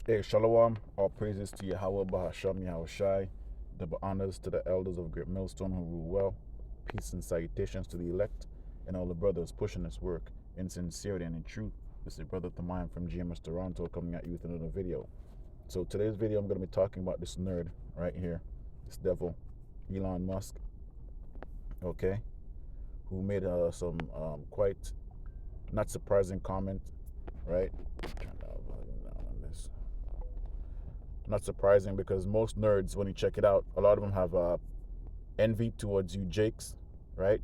Hey, Shalom, all praises to Yahweh, Bahasham, Yahweh Shai, double honors to the elders of Great Millstone who rule well, peace and salutations to the elect, and all the brothers pushing this work in sincerity and in truth. This is Brother Tamayan from GMS Toronto coming at you with another video. So today's video, I'm going to be talking about this nerd right here, this devil, Elon Musk, okay, who made some quite not surprising comment, right? Turn the volume down on this. Not surprising because most nerds, when you check it out, a lot of them have envy towards you, Jakes, right?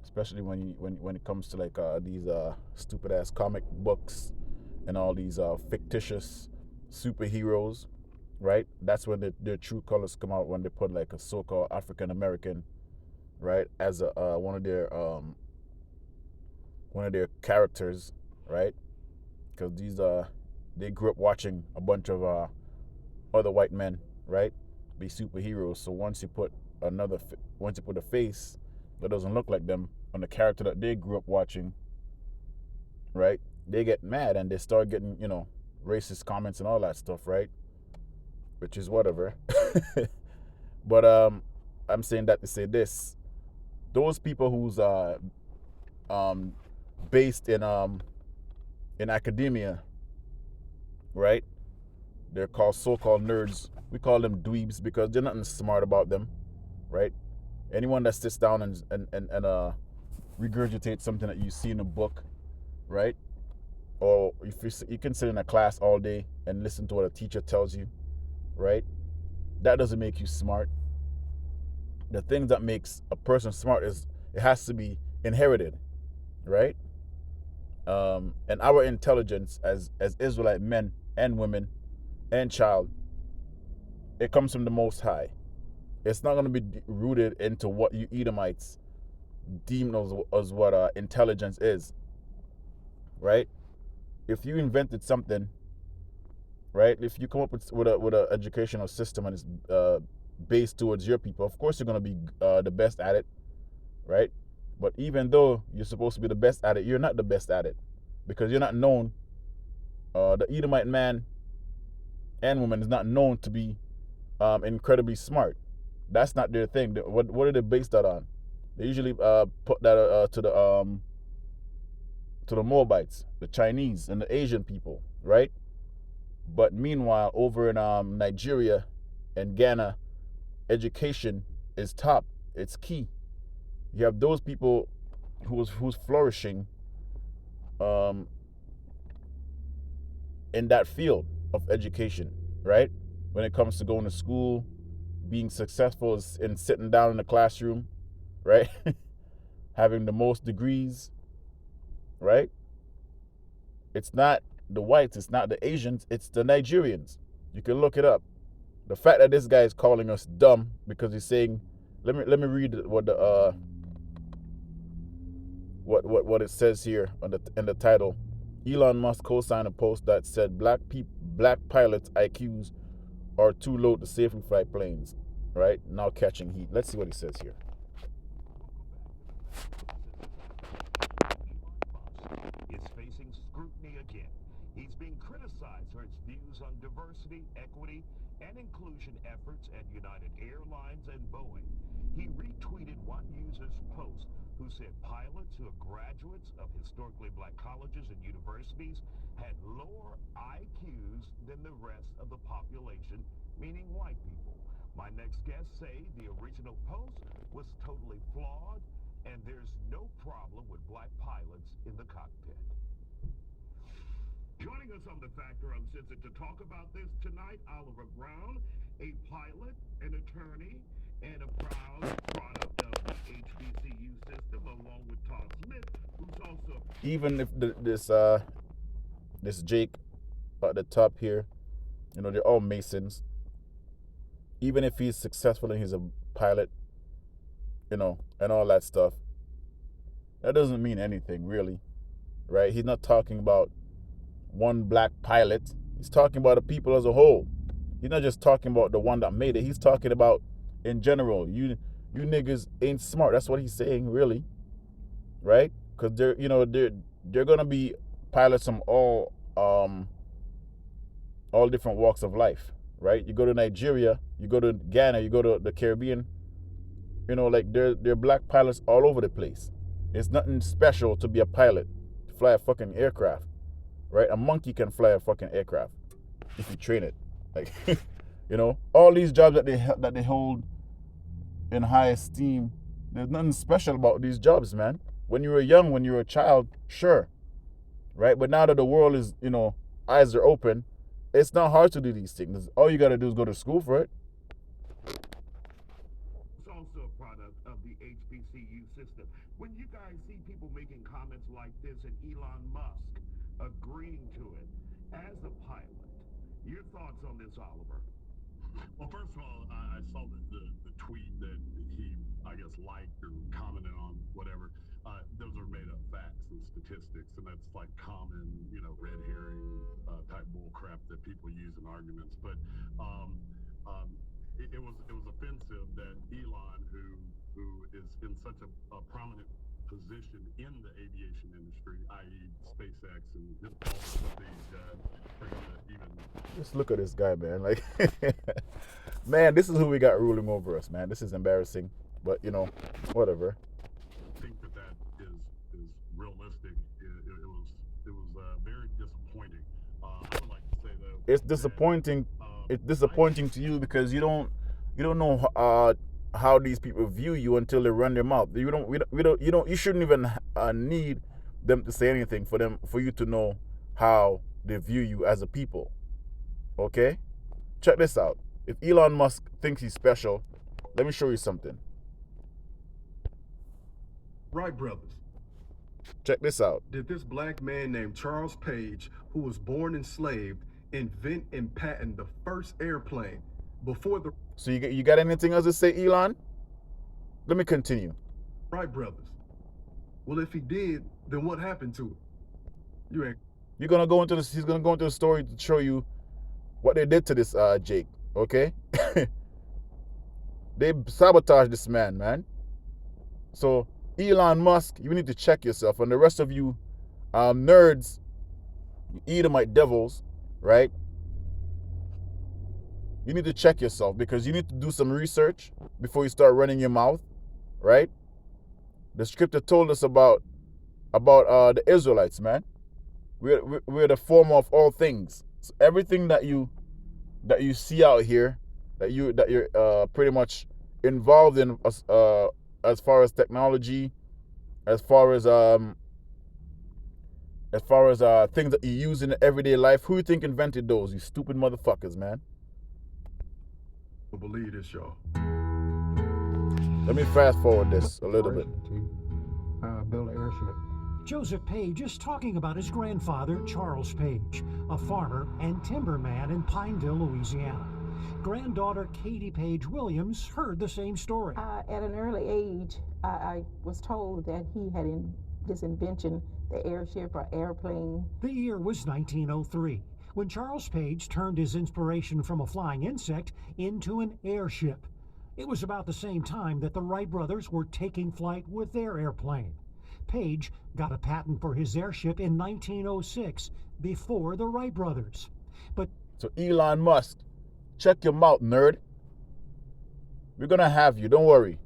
Especially when it comes to like these stupid ass comic books and all these fictitious superheroes, right? That's when their true colors come out, when they put like a so-called African American, right, as a one of their characters, right? Because these they grew up watching a bunch of other white men, right, be superheroes. So once you put a face that doesn't look like them on the character that they grew up watching, right, they get mad and they start getting, racist comments and all that stuff, right? Which is whatever. But I'm saying that to say this: those people who's um based in academia, right? They're called so-called nerds. We call them dweebs because there's nothing smart about them, right? Anyone that sits down and regurgitates something that you see in a book, right? Or if you can sit in a class all day and listen to what a teacher tells you, right? That doesn't make you smart. The thing that makes a person smart is it has to be inherited, right? And our intelligence as Israelite men and women and child, it comes from the Most High. It's not going to be rooted into what you Edomites deem as what intelligence is, right? If you invented something, right? If you come up with a educational system and it's based towards your people, of course you're going to be the best at it, right? But even though you're supposed to be the best at it, you're not the best at it because you're not known. The Edomite man and woman is not known to be incredibly smart. That's not their thing. What are they based that on? They usually put that to the Moabites, the Chinese, and the Asian people, right? But meanwhile, over in Nigeria and Ghana, education is top. It's key. You have those people who's flourishing um, in that field of education, right? When it comes to going to school, being successful in sitting down in the classroom, right? Having the most degrees, right? It's not the whites, it's not the Asians, it's the Nigerians. You can look it up. The fact that this guy is calling us dumb because he's saying, let me read what the what it says here on in the title. Elon Musk co-signed a post that said black pilots IQs are too low to safely fly planes. Right now, catching heat. Let's see what he says here. Is facing scrutiny again. He's being criticized for his views on diversity, equity, and inclusion efforts at United Airlines and Boeing. He retweeted one user's post who said pilots who are graduates of historically black colleges and universities had lower IQs than the rest of the population, meaning white people. My next guests say the original post was totally flawed and there's no problem with black pilots in the cockpit. Joining us on the Factor Uncensored to talk about this tonight, Oliver Brown, a pilot, an attorney, and a proud product of the HBCU system, along with Todd Smith, who's also Even if this Jake at the top here, they're all Masons. Even if he's successful and he's a pilot, and all that stuff, that doesn't mean anything really, right? He's not talking about one black pilot. He's talking about the people as a whole. He's not just talking about the one that made it. He's talking about in general. You niggas ain't smart. That's what he's saying, really, right? Because they're gonna be pilots from all all different walks of life, right? You go to Nigeria, you go to Ghana, you go to the Caribbean, like there are black pilots all over the place. It's nothing special to be a pilot, to fly a fucking aircraft, right? A monkey can fly a fucking aircraft if you train it. Like, all these jobs that they hold in high esteem, there's nothing special about these jobs, man. When you were young, when you were a child, sure, right? But now that the world is, eyes are open, it's not hard to do these things. All you got to do is go to school for it. It's also a product of the HBCU system. When you guys see people making comments like this and Elon Musk agreeing to it as a pilot, your thoughts on this, Oliver? Well, first of all, I saw the tweet that he, I guess, liked or commented on, whatever. Those are made up facts and statistics, and that's like common, red herring type bull crap that people use in arguments. But it was offensive that Elon, who is in such a prominent position in the aviation industry, i.e., SpaceX and his boss, even. Just look at this guy, man. Like, man, this is who we got ruling over us, man. This is embarrassing, but whatever. I think that is realistic. It was very disappointing. I would like to say though, it's disappointing. It's disappointing to you because you don't know how these people view you until they run their mouth. You shouldn't even need them to say anything for you to know how they view you as a people. Okay? Check this out. If Elon Musk thinks he's special, let me show you something. Wright brothers. Check this out. Did this black man named Charles Page, who was born enslaved, invent and patent the first airplane before the... So you got anything else to say, Elon? Let me continue. Wright brothers. Well, if he did, then what happened to it? He's gonna go into the story to show you what they did to this Jake. Okay? They sabotaged this man. So Elon Musk, you need to check yourself, and the rest of you nerds, Edomite devils, right? You need to check yourself because you need to do some research before you start running your mouth, right? The scripture told us about the Israelites, man. We're the former of all things. So everything that you see out here, that you're pretty much involved in, as far as technology, as far as things that you use in everyday life, who you think invented those? You stupid motherfuckers, man. I believe this, y'all. Let me fast forward this a little bit. To build an airship. Joseph Page is talking about his grandfather, Charles Page, a farmer and timberman in Pineville, Louisiana. Granddaughter Katie Page Williams heard the same story. At an early age, I was told that he had this invention, the airship or airplane. The year was 1903, when Charles Page turned his inspiration from a flying insect into an airship. It was about the same time that the Wright brothers were taking flight with their airplane. Page got a patent for his airship in 1906, before the Wright brothers. So Elon Musk, check your mouth, nerd. We're gonna have you, don't worry.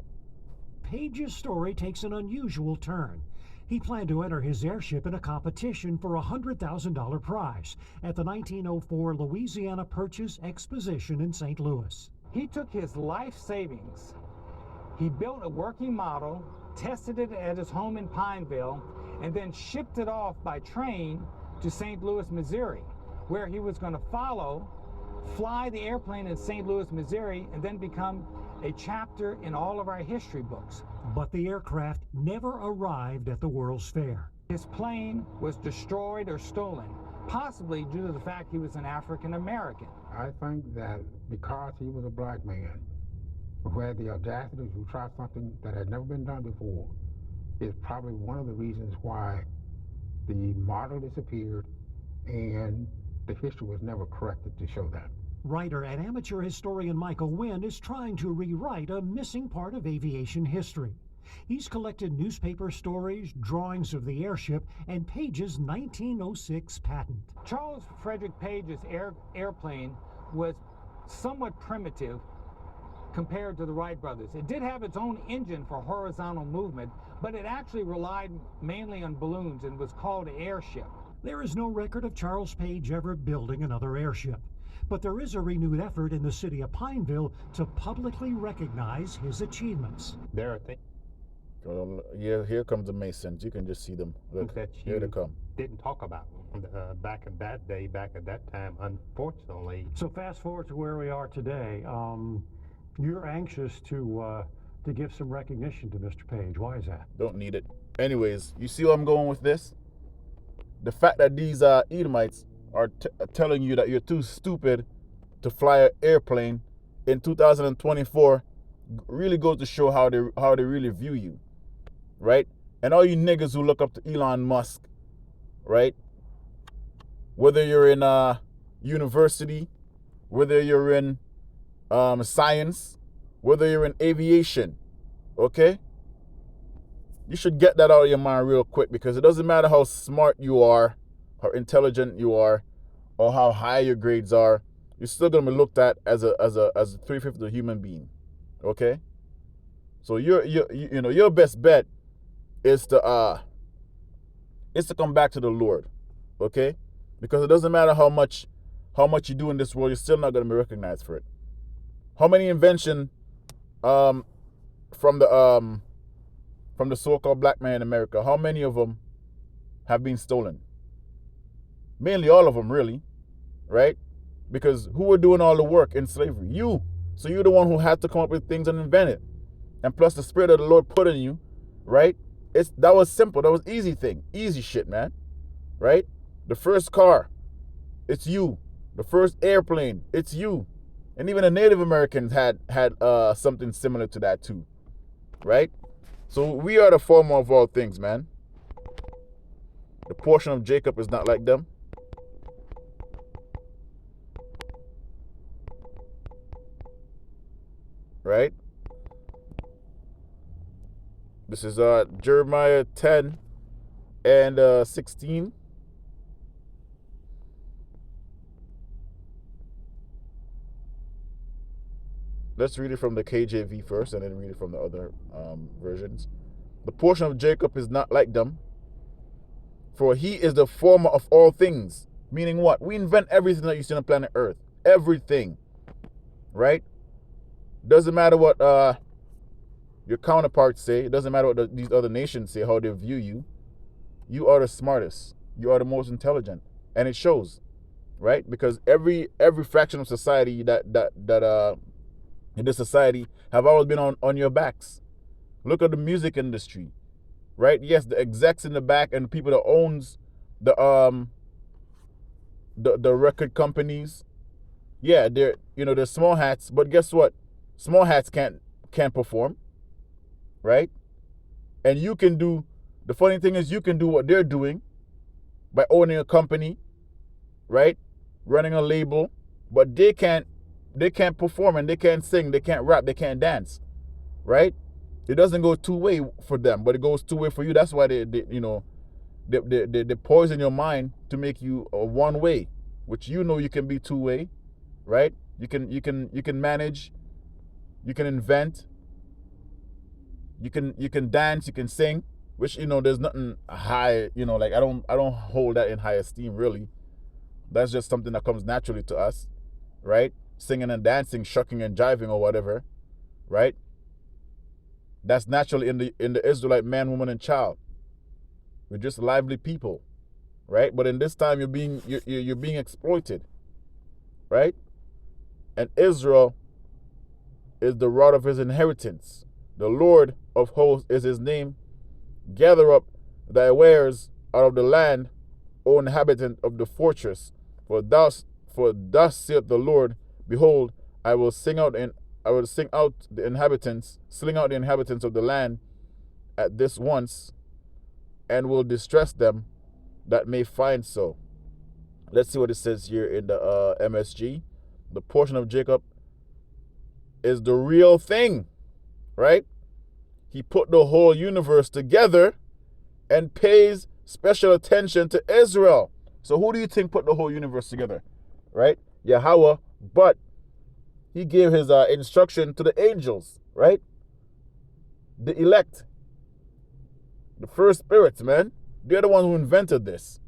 Page's story takes an unusual turn. He planned to enter his airship in a competition for a $100,000 prize at the 1904 Louisiana Purchase Exposition in St. Louis. He took his life savings. He built a working model, tested it at his home in Pineville, and then shipped it off by train to St. Louis, Missouri, where he was going to fly the airplane in St. Louis, Missouri, and then become a chapter in all of our history books. But the aircraft never arrived at the World's Fair. His plane was destroyed or stolen, possibly due to the fact he was an African American. I think that because he was a black man who had the audacity to try something that had never been done before is probably one of the reasons why the model disappeared and the history was never corrected to show that. Writer and amateur historian Michael Wynn is trying to rewrite a missing part of aviation history. He's collected newspaper stories, drawings of the airship, and Page's 1906 patent. Charles Frederick Page's airplane was somewhat primitive compared to the Wright brothers. It did have its own engine for horizontal movement, but it actually relied mainly on balloons and was called an airship. There is no record of Charles Page ever building another airship, but there is a renewed effort in the city of Pineville to publicly recognize his achievements. There are things Here comes the Masons. You can just see them. Look, that here they you come. didn't talk about back in that day, back at that time, unfortunately. So fast forward to where we are today. You're anxious to give some recognition to Mr. Page. Why is that? Don't need it. Anyways, you see where I'm going with this? The fact that these Edomites are telling you that you're too stupid to fly an airplane in 2024 really goes to show how they really view you, right? And all you niggas who look up to Elon Musk, right? Whether you're in university, whether you're in science, whether you're in aviation, okay? You should get that out of your mind real quick, because it doesn't matter how smart you are, how intelligent you are, or how high your grades are. You're still gonna be looked at as a 3/5 human being, okay? So your best bet is to come back to the Lord, okay? Because it doesn't matter how much you do in this world, you're still not gonna be recognized for it. How many inventions from the so-called black man in America, how many of them have been stolen? Mainly all of them, really, right? Because who were doing all the work in slavery? You. So you're the one who had to come up with things and invent it. And plus the Spirit of the Lord put in you, right? That was simple. That was easy shit, man, right? The first car, it's you. The first airplane, it's you. And even the Native Americans had something similar to that too, right? So we are the former of all things, man. The portion of Jacob is not like them. Right? This is Jeremiah 10 and 16. Let's read it from the KJV first and then read it from the other versions. The portion of Jacob is not like them, for he is the former of all things. Meaning what? We invent everything that you see on planet Earth. Everything. Right? Doesn't matter what your counterparts say. It doesn't matter what these other nations say, how they view you. You are the smartest. You are the most intelligent. And it shows. Right? Because every fraction of society that in this society have always been on your backs. Look at the music industry, right? Yes, the execs in the back and the people that owns the record companies. Yeah, they're small hats, but guess what? Small hats can't perform, right? And you can do. The funny thing is, you can do what they're doing by owning a company, right? Running a label, but they can't perform and they can't sing, they can't rap, they can't dance, right? It doesn't go two-way for them, but it goes two-way for you. That's why they poison your mind to make you a one-way, which you can be two-way, right? You can manage, you can invent, you can dance, you can sing, which there's nothing high, like I don't hold that in high esteem, really. That's just something that comes naturally to us, right? Singing and dancing, shucking and jiving or whatever, right? That's naturally in the Israelite man, woman, and child. We're just lively people, right? But in this time, you're being exploited, right? And Israel is the rod of his inheritance. The Lord of hosts is his name. Gather up thy wares out of the land, O inhabitant of the fortress. For thus saith the Lord, behold, I will sling out the inhabitants of the land at this once, and will distress them that may find so. Let's see what it says here in the MSG. The portion of Jacob is the real thing, right? he put the whole universe together and pays special attention to Israel. So who do you think put the whole universe together? Right? Yahweh, but he gave his instruction to the angels, right? The elect, the first spirits, man. They're the ones who invented this.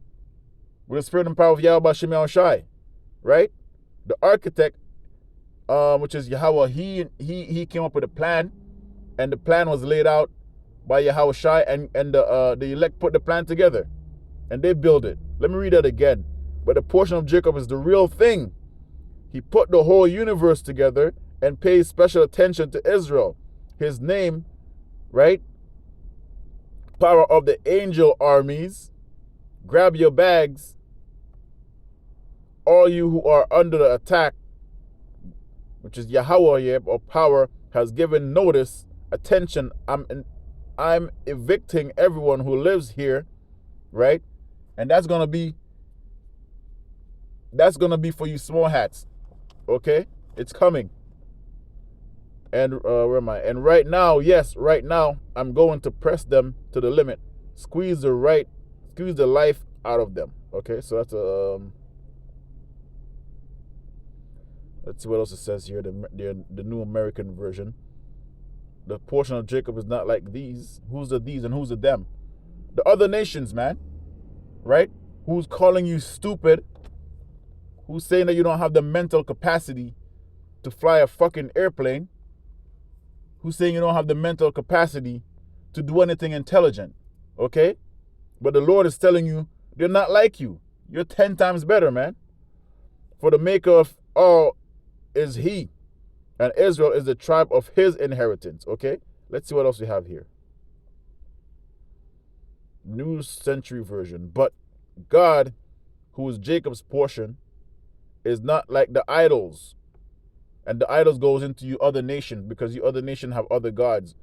With the spirit and power of Yahweh Shem Shai, right? The architect, which is Yahweh, he came up with a plan, and the plan was laid out by Yahweh Shai, and the elect put the plan together, and they build it. Let me read that again. But the portion of Jacob is the real thing. He put the whole universe together and pays special attention to Israel. His name, right? Power of the angel armies. Grab your bags. All you who are under the attack, which is Yahweh, or power, has given notice. Attention, I'm evicting everyone who lives here, right? And that's gonna be for you small hats, okay? It's coming. And where am I? And right now, yes, right now, I'm going to press them to the limit, squeeze the life out of them. Okay, so that's let's see what else it says here. The New American Version. The portion of Jacob is not like these. Who's the these and who's the them? The other nations, man. Right? Who's calling you stupid? Who's saying that you don't have the mental capacity to fly a fucking airplane? Who's saying you don't have the mental capacity to do anything intelligent? Okay? But the Lord is telling you, they're not like you. You're 10 times better, man. For the maker of all is he, and Israel is the tribe of his inheritance. Okay? Let's see what else we have here. New Century Version. But God, who is Jacob's portion, is not like the idols. And the idols goes into you other nations, because you other nations have other gods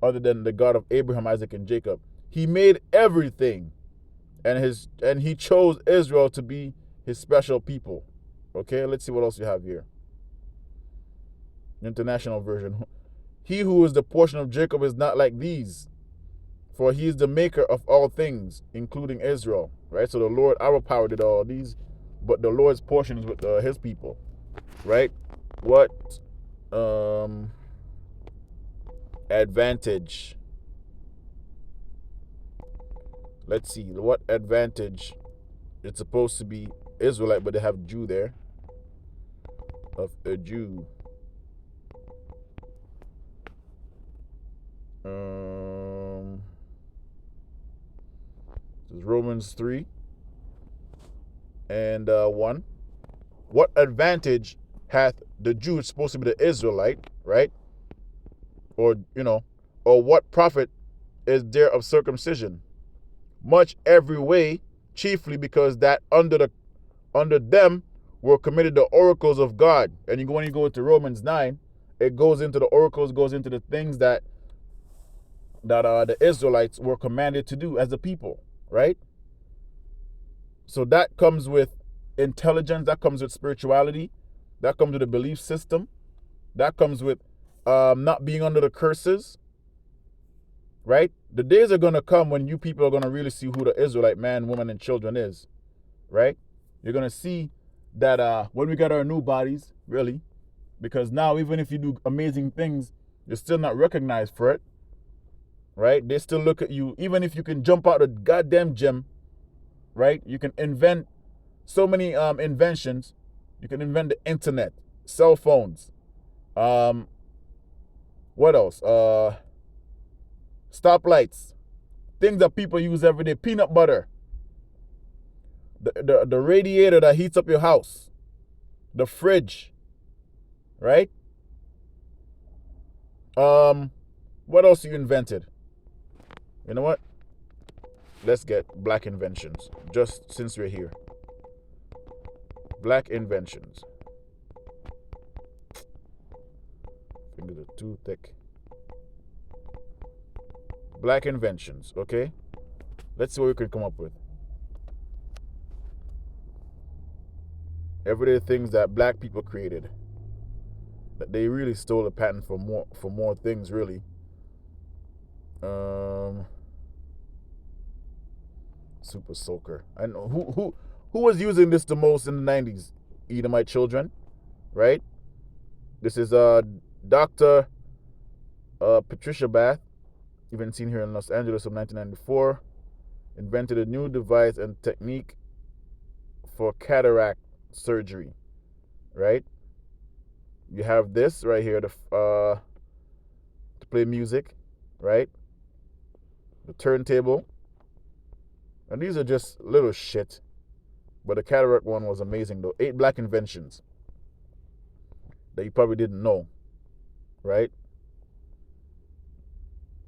other than the God of Abraham, Isaac, and Jacob. He made everything, and he chose Israel to be his special people. Okay, let's see what else we have here. International Version. He who is the portion of Jacob is not like these, for he is the maker of all things, including Israel. Right? So the Lord, our power, did all these, but the Lord's portion is with his people. Right? What advantage? Let's see. What advantage? It's supposed to be Israelite, but they have Jew there. Of a Jew. This is Romans 3 and 1. What advantage hath the Jew? It's supposed to be the Israelite, right? Or, or what profit is there of circumcision? Much every way, chiefly because that under them were committed the oracles of God. And when you go into Romans 9, it goes into the oracles, goes into the things that the Israelites were commanded to do as a people, right? So that comes with intelligence, that comes with spirituality, that comes with a belief system, that comes with not being under the curses, right? The days are going to come when you people are going to really see who the Israelite man, woman, and children is, right? You're going to see that when we get our new bodies, really, because now even if you do amazing things, you're still not recognized for it, right? They still look at you, even if you can jump out of the goddamn gym, right? You can invent so many inventions. You can invent the internet, cell phones. What else? Stoplights, things that people use every day. Peanut butter, the radiator that heats up your house, the fridge, right? What else you invented? You know what? Let's get black inventions, just since we're here. Black inventions. Fingers are too thick. Black inventions, okay? Let's see what we can come up with. Everyday things that black people created. That they really stole a patent for more things, really. Um, Super Soaker. I know who was using this the most in the 90s? Edomite children, right? This is Dr. Patricia Bath, even seen here in Los Angeles in 1994, invented a new device and technique for cataract surgery, right? You have this right here to play music, right? The turntable. And these are just little shit. But the cataract one was amazing though. 8 black inventions that you probably didn't know, right?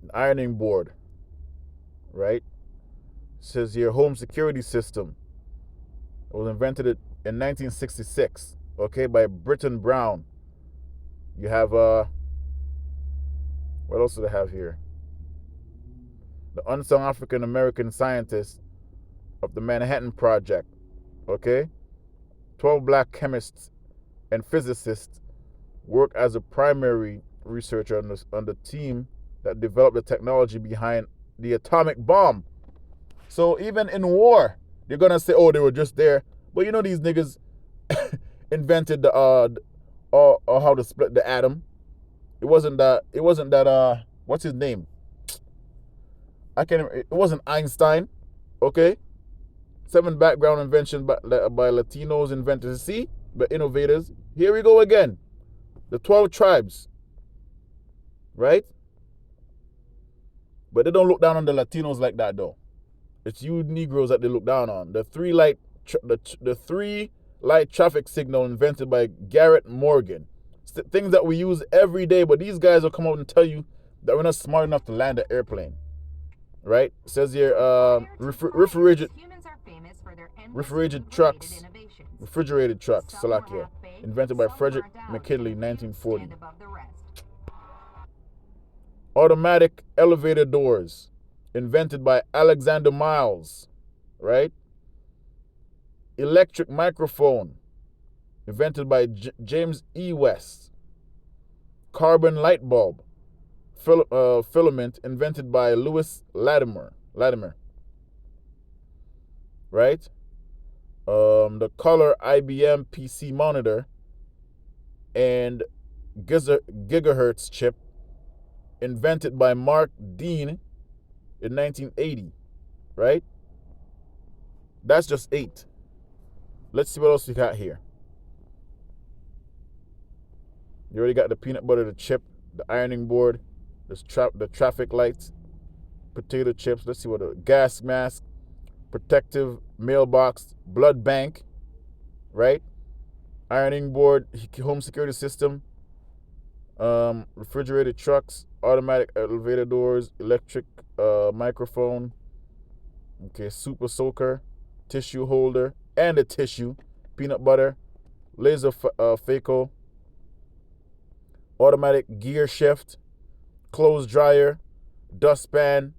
An ironing board, right? It says here home security system. It was invented in 1966, okay, by Britton Brown. You have what else do they have here? The unsung African American scientist of the Manhattan Project, okay? 12 black chemists and physicists work as a primary researcher on the team that developed the technology behind the atomic bomb. So even in war, they're gonna say, "Oh, they were just there," but you know these niggas invented the or how to split the atom. It wasn't that. What's his name? It wasn't Einstein, okay? 7 background inventions by Latinos inventors. See, the innovators. Here we go again. The 12 tribes, right? But they don't look down on the Latinos like that, though. It's you Negroes that they look down on. The three light traffic signal invented by Garrett Morgan. Things that we use every day, but these guys will come out and tell you that we're not smart enough to land an airplane. Right? It says here, refrigerated trucks, Salakia, invented by Frederick McKinley, 1940. Automatic elevator doors, invented by Alexander Miles, right? Electric microphone, invented by James E. West. Carbon light bulb, filament, invented by Louis Latimer, right? The color IBM PC monitor and gigahertz chip, invented by Mark Dean in 1980, right? That's just 8. Let's see what else we got here. You already got the peanut butter, the chip, the ironing board, the traffic lights, potato chips. Let's see what a gas mask, protective mailbox, blood bank, right? Ironing board, home security system, refrigerated trucks, automatic elevator doors, electric microphone, okay, super soaker, tissue holder, and a tissue, peanut butter, laser phaco, automatic gear shift, clothes dryer, dustpan,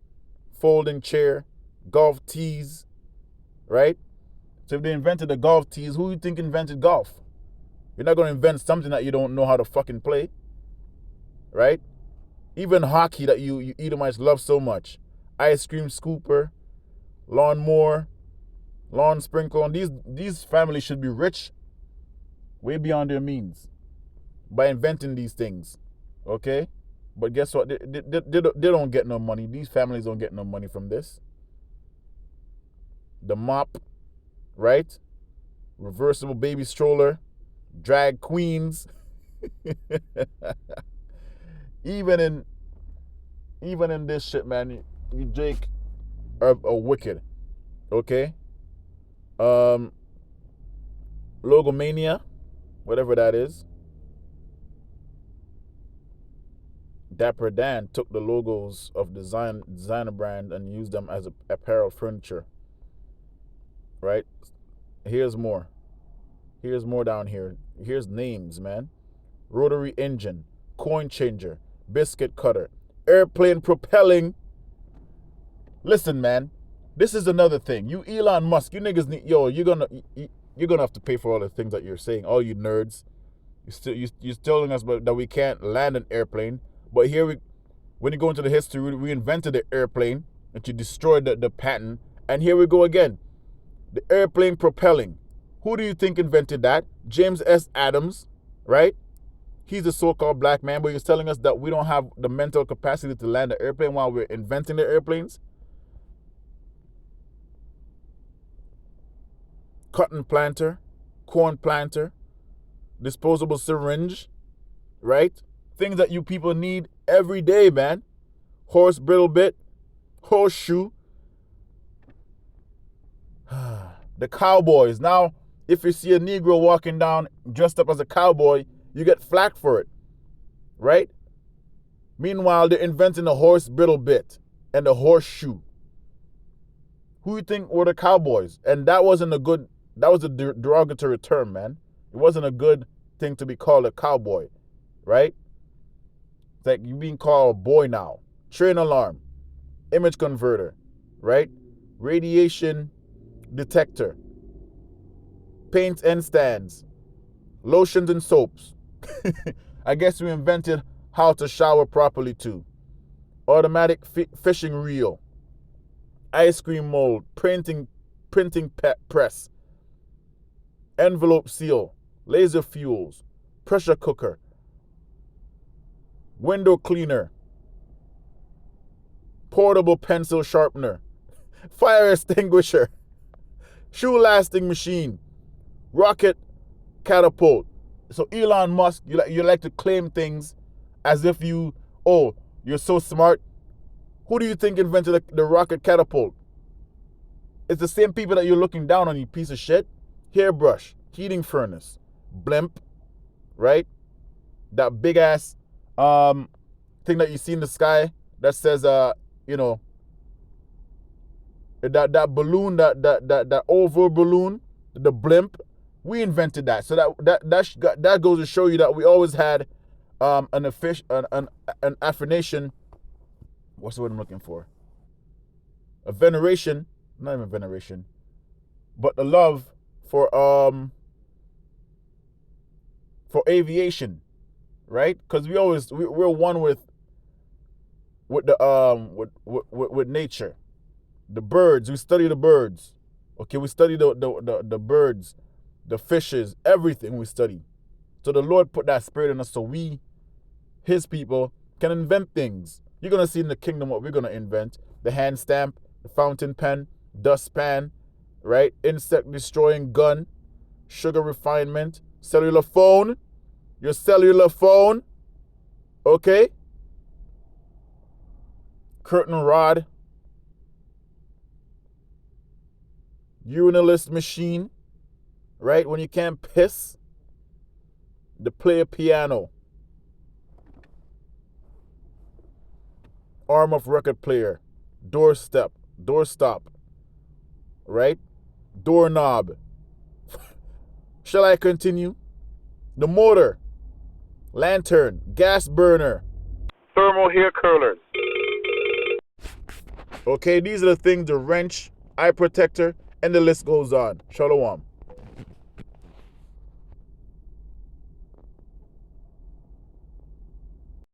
folding chair, golf tees, right? So if they invented the golf tees, who do you think invented golf? You're not going to invent something that you don't know how to fucking play, right? Even hockey that you Edomites love so much. Ice cream scooper, lawnmower, lawn sprinkler. And these families should be rich way beyond their means by inventing these things, okay? But guess what? They don't get no money. These families don't get no money from this. The mop, right? Reversible baby stroller, drag queens. even in this shit, man, you Jake are wicked, okay? Logomania, whatever that is. Dapper Dan took the logos of designer brand and used them as apparel furniture. Right? Here's more down here. Here's names, man. Rotary engine, coin changer, biscuit cutter, airplane propelling. Listen, man, this is another thing. You Elon Musk, you niggas need, you're gonna have to pay for all the things that you're saying. All you nerds, you're telling us that we can't land an airplane. But here When you go into the history, we invented the airplane, and you destroyed the patent. And here we go again. The airplane propelling. Who do you think invented that? James S. Adams, right? He's a so-called black man, but he's telling us that we don't have the mental capacity to land an airplane while we're inventing the airplanes. Cotton planter, corn planter, disposable syringe, right? Things that you people need every day, man. Horse brittle bit, horseshoe. The cowboys. Now, if you see a Negro walking down dressed up as a cowboy, you get flack for it, right? Meanwhile, they're inventing the horse brittle bit and the horseshoe. Who you think were the cowboys? And that was a derogatory term, man. It wasn't a good thing to be called a cowboy, right? It's like you being called a boy now. Train alarm, image converter, right? Radiation detector, paint and stands, lotions and soaps. I guess we invented how to shower properly too. Automatic fishing reel, ice cream mold, printing press, envelope seal, laser fuels, pressure cooker, window cleaner, portable pencil sharpener, fire extinguisher, shoe lasting machine, rocket catapult. So Elon Musk, you like to claim things as if you're so smart. Who do you think invented the rocket catapult? It's the same people that you're looking down on, you piece of shit. Hairbrush, heating furnace, blimp, right? That big ass thing that you see in the sky that says that balloon, that oval balloon, the blimp. We invented that. So that goes to show you that we always had an affirmation. What's the word I'm looking for? A veneration, not even veneration, but a love for aviation, right? Because we're one with with nature. The birds, we study the birds. Okay, we study the birds, the fishes, everything we study. So the Lord put that spirit in us so we, his people, can invent things. You're going to see in the kingdom what we're going to invent. The hand stamp, the fountain pen, dustpan, right? Insect destroying gun, sugar refinement, cellular phone, your cellular phone, okay? Curtain rod, urinalist machine, right? When you can't piss, to play a piano. Arm of record player, doorstop, right? Doorknob. Shall I continue? The motor, lantern, gas burner, thermal hair curlers. Okay, these are the things, the wrench, eye protector, and the list goes on. Shalom.